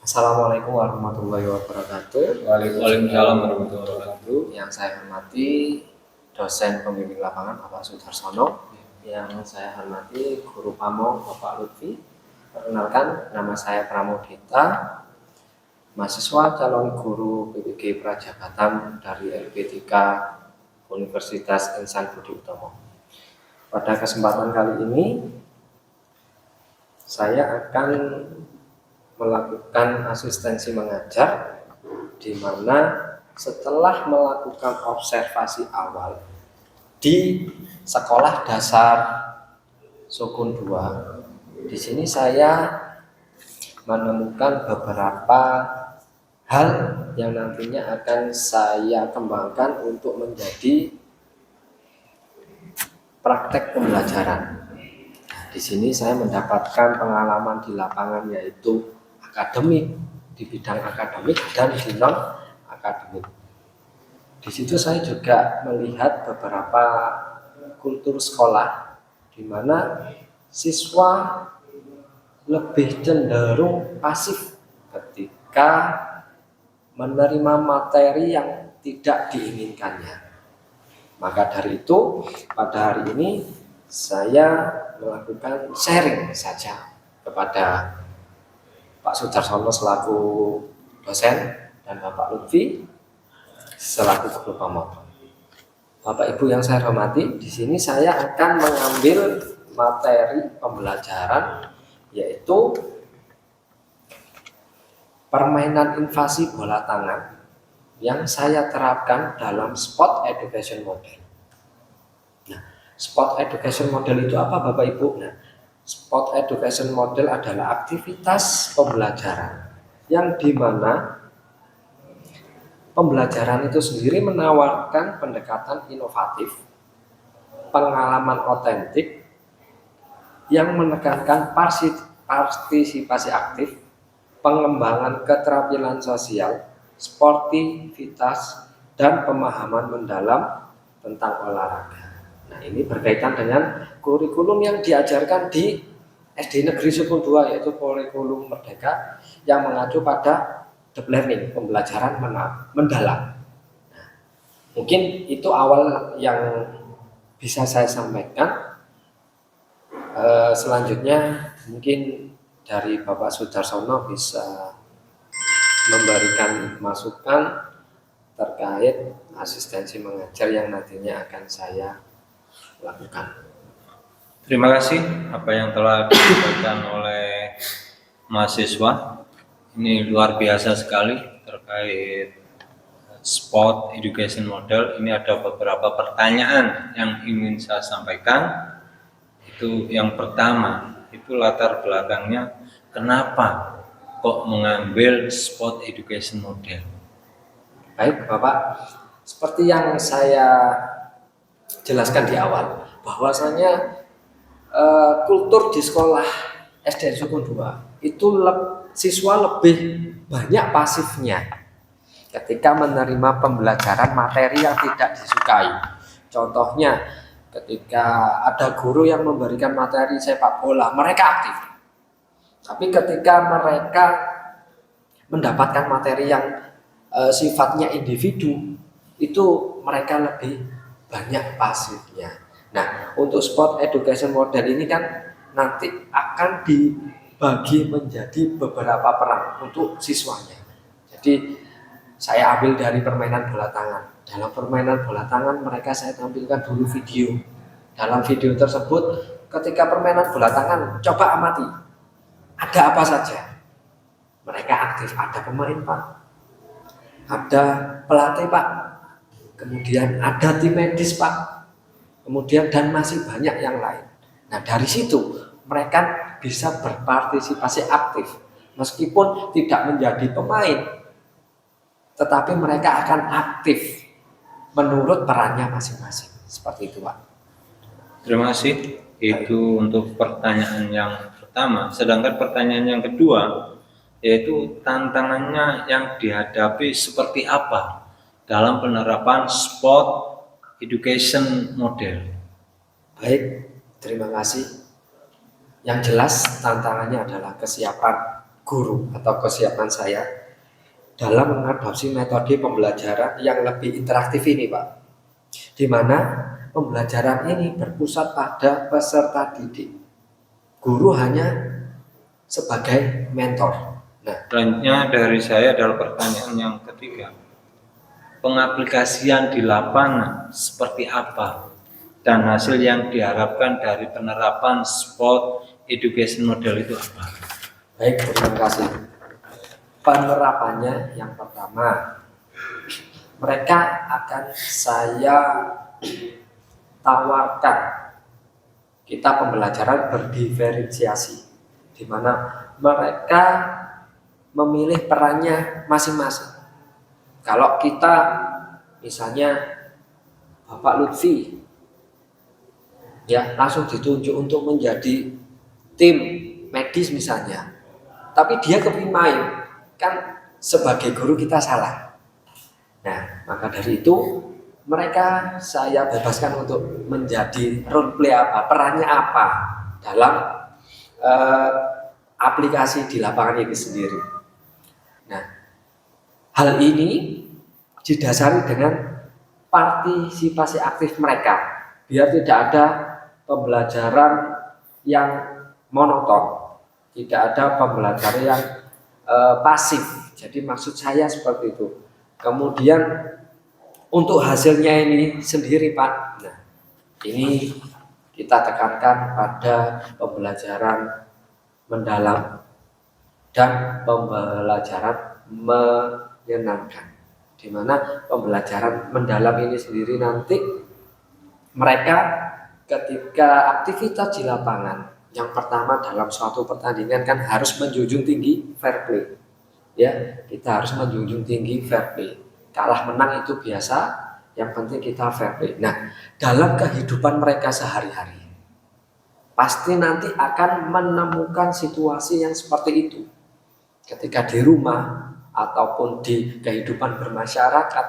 Assalamualaikum warahmatullahi wabarakatuh. Waalaikumsalam warahmatullahi wabarakatuh. Yang saya hormati dosen pembimbing lapangan Bapak Sudarsono. Yang saya hormati guru Pamo Bapak Lutfi. Perkenalkan, nama saya Pramudita, mahasiswa calon guru PPG Prajabatan dari LP3 Universitas Insan Budi Utomo. Pada kesempatan kali ini saya akan melakukan asistensi mengajar, di mana setelah melakukan observasi awal di sekolah dasar Sukun 2, di sini saya menemukan beberapa hal yang nantinya akan saya kembangkan untuk menjadi praktek pembelajaran. Di sini saya mendapatkan pengalaman di lapangan, yaitu akademik, di bidang akademik dan di non akademik. Di situ saya juga melihat beberapa kultur sekolah di mana siswa lebih cenderung pasif ketika menerima materi yang tidak diinginkannya. Maka dari itu, pada hari ini saya melakukan sharing saja kepada Pak Sudarsono selaku dosen dan Bapak Lutfi selaku guru Pamo. Bapak Ibu yang saya hormati, di sini saya akan mengambil materi pembelajaran, yaitu permainan invasi bola tangan yang saya terapkan dalam sport education model. Sport education model itu apa, Bapak Ibu? Nah, sport education model adalah aktivitas pembelajaran yang dimana pembelajaran itu sendiri menawarkan pendekatan inovatif, pengalaman otentik yang menekankan partisipasi aktif, pengembangan keterampilan sosial, sportivitas, dan pemahaman mendalam tentang olahraga. Nah, ini berkaitan dengan kurikulum yang diajarkan di SD Negeri Sukun 2, yaitu kurikulum Merdeka yang mengacu pada deep learning, pembelajaran mendalam. Nah, mungkin itu awal yang bisa saya sampaikan. Selanjutnya mungkin dari Bapak Sudarsono bisa memberikan masukan terkait asistensi mengajar yang nantinya akan saya lakukan. Terima kasih apa yang telah disampaikan oleh mahasiswa. Ini luar biasa sekali terkait sport education model. Ini ada beberapa pertanyaan yang ingin saya sampaikan. Itu yang pertama, itu latar belakangnya kenapa kok mengambil sport education model. Baik Bapak, seperti yang saya jelaskan di awal, bahwasanya kultur di sekolah SD Sukun 2 itu siswa lebih banyak pasifnya ketika menerima pembelajaran materi yang tidak disukai. Contohnya ketika ada guru yang memberikan materi sepak bola, mereka aktif. Tapi ketika mereka mendapatkan materi yang sifatnya individu, itu mereka lebih banyak pasifnya. Nah, untuk sport education model ini kan nanti akan dibagi menjadi beberapa peran untuk siswanya. Jadi saya ambil dari permainan bola tangan. Dalam permainan bola tangan mereka saya tampilkan dulu video. Dalam video tersebut ketika permainan bola tangan, coba amati. Ada apa saja? Mereka aktif, ada pemain Pak, ada pelatih Pak, kemudian ada tim medis Pak, kemudian dan masih banyak yang lain. Nah, dari situ mereka bisa berpartisipasi aktif meskipun tidak menjadi pemain, tetapi mereka akan aktif menurut perannya masing-masing. Seperti itu Pak. Terima kasih. Itu untuk pertanyaan yang pertama. Sedangkan pertanyaan yang kedua, yaitu tantangannya yang dihadapi seperti apa dalam penerapan sport education model. Baik, terima kasih. Yang jelas tantangannya adalah kesiapan guru atau kesiapan saya dalam mengadopsi metode pembelajaran yang lebih interaktif ini, Pak. Di mana pembelajaran ini berpusat pada peserta didik. Guru hanya sebagai mentor. Nah, Selanjutnya dari saya adalah pertanyaan yang ketiga. Pengaplikasian di lapangan seperti apa dan hasil yang diharapkan dari penerapan sport education model itu apa? baik, terima kasih. Penerapannya yang pertama, mereka akan saya tawarkan kita pembelajaran berdiferensiasi, di mana mereka memilih perannya masing-masing. Kalau kita misalnya Bapak Lutfi ya langsung ditunjuk untuk menjadi tim medis misalnya, tapi dia kepingin main, kan sebagai guru kita salah. Nah, maka dari itu mereka saya bebaskan untuk menjadi role play apa, perannya apa dalam aplikasi di lapangan ini sendiri. Nah, hal ini didasari dengan partisipasi aktif mereka, biar tidak ada pembelajaran yang monoton, tidak ada pembelajaran yang pasif. Jadi maksud saya seperti itu. Kemudian untuk hasilnya ini sendiri, Pak, nah ini kita tekankan pada pembelajaran mendalam dan pembelajaran menyenangkan. Di mana pembelajaran mendalam ini sendiri nanti mereka ketika aktivitas di lapangan, yang pertama dalam suatu pertandingan kan harus menjunjung tinggi fair play. Ya, kita harus menjunjung tinggi fair play. Kalah menang itu biasa, yang penting kita fair play. Nah, dalam kehidupan mereka sehari-hari pasti nanti akan menemukan situasi yang seperti itu. Ketika di rumah ataupun di kehidupan bermasyarakat,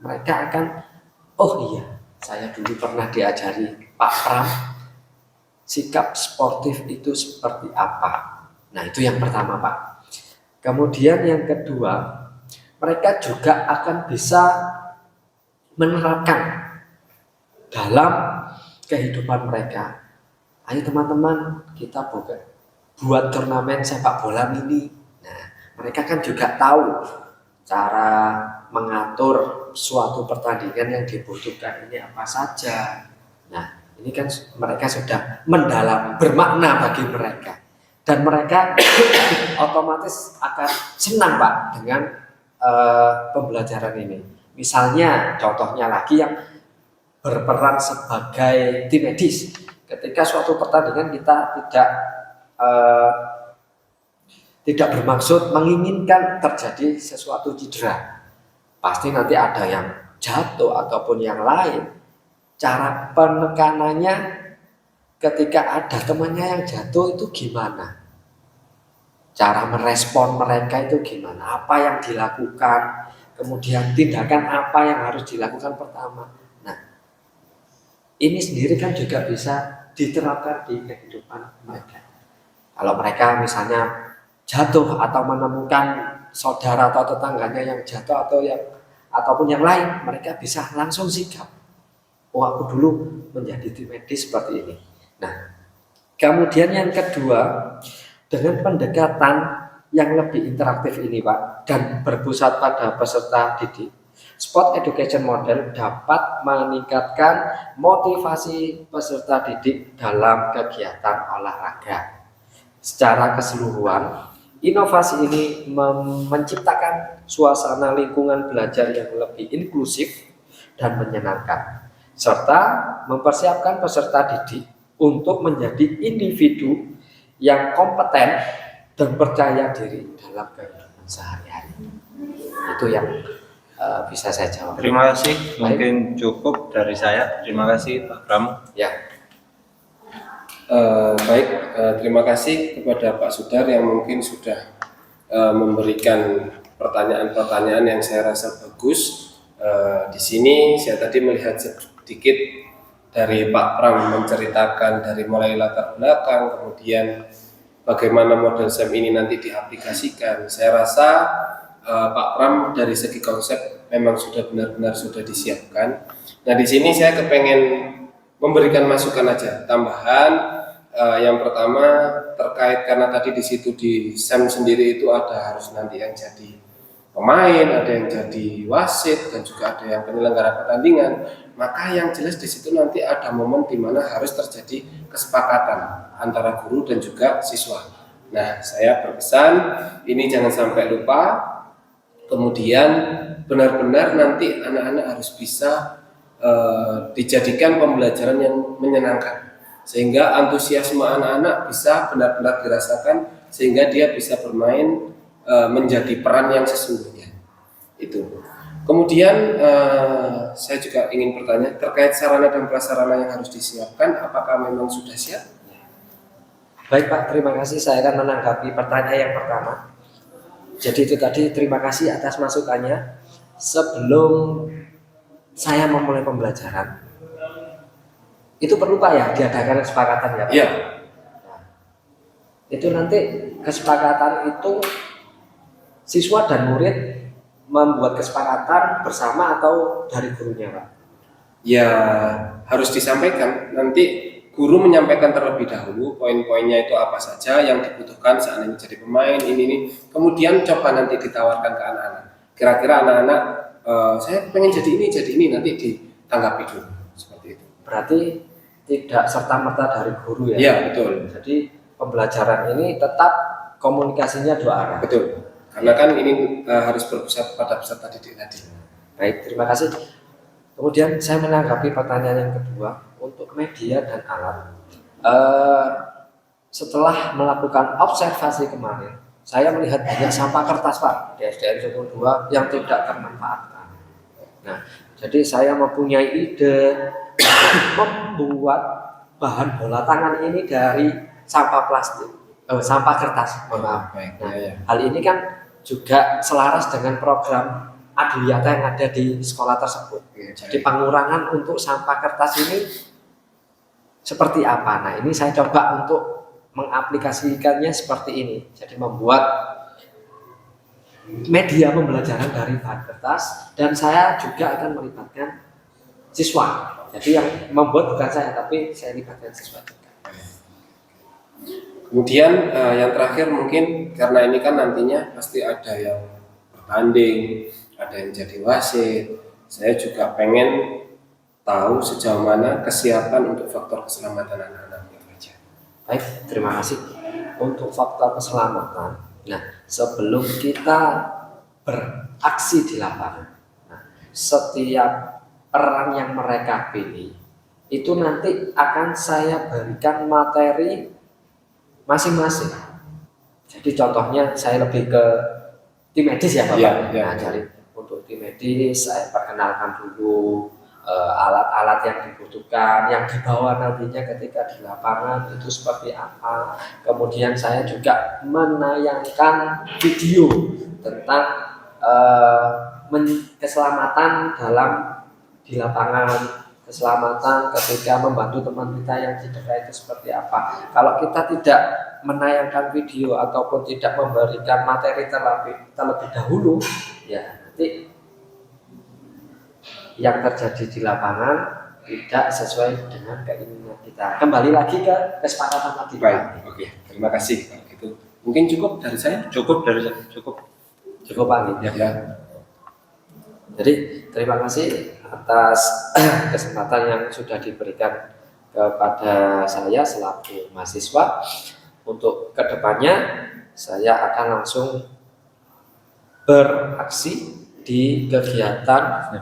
mereka akan, oh iya, saya dulu pernah diajari Pak Pram, sikap sportif itu seperti apa. Nah, itu yang pertama, Pak. Kemudian yang kedua, mereka juga akan bisa menerapkan dalam kehidupan mereka. Ayo teman-teman, kita buat turnamen sepak bola mini. Nah, mereka kan juga tahu cara mengatur suatu pertandingan yang dibutuhkan ini apa saja. Nah, ini kan mereka sudah mendalam, bermakna bagi mereka. Dan mereka otomatis akan senang, Pak, dengan pembelajaran ini. Misalnya, contohnya lagi yang berperan sebagai tim medis. Ketika suatu pertandingan kita tidak bermaksud menginginkan terjadi sesuatu cedera, pasti nanti ada yang jatuh ataupun yang lain. Cara penekanannya ketika ada temannya yang jatuh itu gimana? Cara merespon mereka itu gimana? Apa yang dilakukan? Kemudian tindakan apa yang harus dilakukan pertama? Nah, ini sendiri kan juga bisa diterapkan di kehidupan mereka. Kalau mereka misalnya jatuh atau menemukan saudara atau tetangganya yang jatuh ataupun yang lain, mereka bisa langsung sigap. Oh, aku dulu menjadi tim medis seperti ini. Nah, kemudian yang kedua, dengan pendekatan yang lebih interaktif ini, Pak, dan berpusat pada peserta didik, Sport Education Model dapat meningkatkan motivasi peserta didik dalam kegiatan olahraga. Secara keseluruhan, inovasi ini menciptakan suasana lingkungan belajar yang lebih inklusif dan menyenangkan, serta mempersiapkan peserta didik untuk menjadi individu yang kompeten dan percaya diri dalam kehidupan sehari-hari. Itu yang bisa saya jawab. Terima kasih. Mungkin cukup dari saya. Terima kasih Pak Pram. Ya. Terima kasih kepada Pak Sudar yang mungkin sudah memberikan pertanyaan-pertanyaan yang saya rasa bagus. Di sini saya tadi melihat sedikit dari Pak Pram menceritakan dari mulai latar belakang, kemudian bagaimana model SEM ini nanti diaplikasikan. Saya rasa Pak Pram dari segi konsep memang sudah benar-benar sudah disiapkan. Nah, di sini saya kepengen memberikan masukan aja, tambahan. Yang pertama terkait karena tadi di situ di SEM sendiri itu ada harus nanti yang jadi pemain, ada yang jadi wasit, dan juga ada yang penyelenggara pertandingan. Maka yang jelas di situ nanti ada momen di mana harus terjadi kesepakatan antara guru dan juga siswa. Nah, saya berpesan ini jangan sampai lupa. Kemudian benar-benar nanti anak-anak harus bisa dijadikan pembelajaran yang menyenangkan, sehingga antusiasme anak-anak bisa benar-benar dirasakan, sehingga dia bisa bermain menjadi peran yang sesungguhnya. Itu. Kemudian saya juga ingin bertanya terkait sarana dan prasarana yang harus disiapkan, apakah memang sudah siap? Baik Pak, terima kasih. Saya akan menanggapi pertanyaan yang pertama. Jadi itu tadi, terima kasih atas masukannya. Sebelum saya memulai pembelajaran, itu perlu Pak ya diadakan kesepakatan ya Pak? Iya. Nah, itu nanti kesepakatan itu siswa dan murid membuat kesepakatan bersama atau dari gurunya Pak? Ya harus disampaikan, nanti guru menyampaikan terlebih dahulu poin-poinnya itu apa saja yang dibutuhkan seandainya jadi pemain ini. Kemudian coba nanti ditawarkan ke anak-anak. Kira-kira anak-anak saya pengen jadi ini, nanti ditanggapi dulu seperti itu. Berarti tidak serta-merta dari guru ya? Iya betul. Jadi pembelajaran ini tetap komunikasinya dua arah. Betul. Karena kan ini harus berpusat pada peserta didik tadi. Baik, terima kasih. Kemudian saya menanggapi pertanyaan yang kedua untuk media dan alat. Setelah melakukan observasi kemarin, saya melihat banyak sampah kertas Pak di SDN Sukun 2 yang tidak termanfaatkan. Nah, jadi saya mempunyai ide membuat bahan bola tangan ini dari sampah plastik, sampah kertas. Mohon maaf. Nah, hal ini kan juga selaras dengan program Aduyata yang ada di sekolah tersebut. Jadi pengurangan untuk sampah kertas ini seperti apa? Nah, ini saya coba untuk mengaplikasikannya seperti ini. Jadi membuat media pembelajaran dari bahan kertas, dan saya juga akan melibatkan siswa. Jadi yang membuat bukan saya, tapi saya libatkan siswa juga. Kemudian yang terakhir mungkin karena ini kan nantinya pasti ada yang bertanding, ada yang jadi wasit. Saya juga pengen tahu sejauh mana kesiapan untuk faktor keselamatan anak-anak itu aja. Baik, terima kasih. Untuk faktor keselamatan, nah sebelum kita beraksi di lapangan, nah, setiap peran yang mereka pilih itu nanti akan saya berikan materi masing-masing. Jadi contohnya saya lebih ke tim medis ya Bapak. Nah, jadi untuk tim medis saya perkenalkan dulu alat-alat yang dibutuhkan, yang dibawa nantinya ketika di lapangan itu seperti apa. Kemudian saya juga menayangkan video tentang keselamatan dalam di lapangan, keselamatan ketika membantu teman kita yang cedera itu seperti apa. Kalau kita tidak menayangkan video ataupun tidak memberikan materi terlebih dahulu, ya nanti yang terjadi di lapangan tidak sesuai dengan keinginan kita. Kembali lagi ke kesepakatan tadi. Baik, oke. Terima kasih. Gitu. Mungkin cukup dari saya? Cukup dari saya, cukup. Cukup Pak. Ya. Jadi terima kasih atas kesempatan yang sudah diberikan kepada saya selaku mahasiswa. Untuk kedepannya saya akan langsung beraksi di kegiatan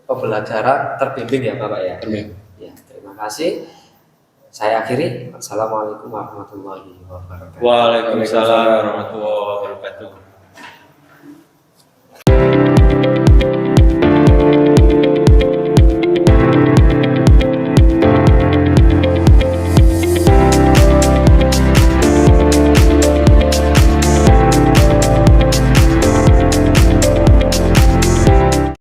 pembelajaran terbimbing ya Bapak ya. Ya, terima kasih. Saya akhiri. Assalamualaikum warahmatullahi wabarakatuh. Waalaikumsalam warahmatullahi wabarakatuh.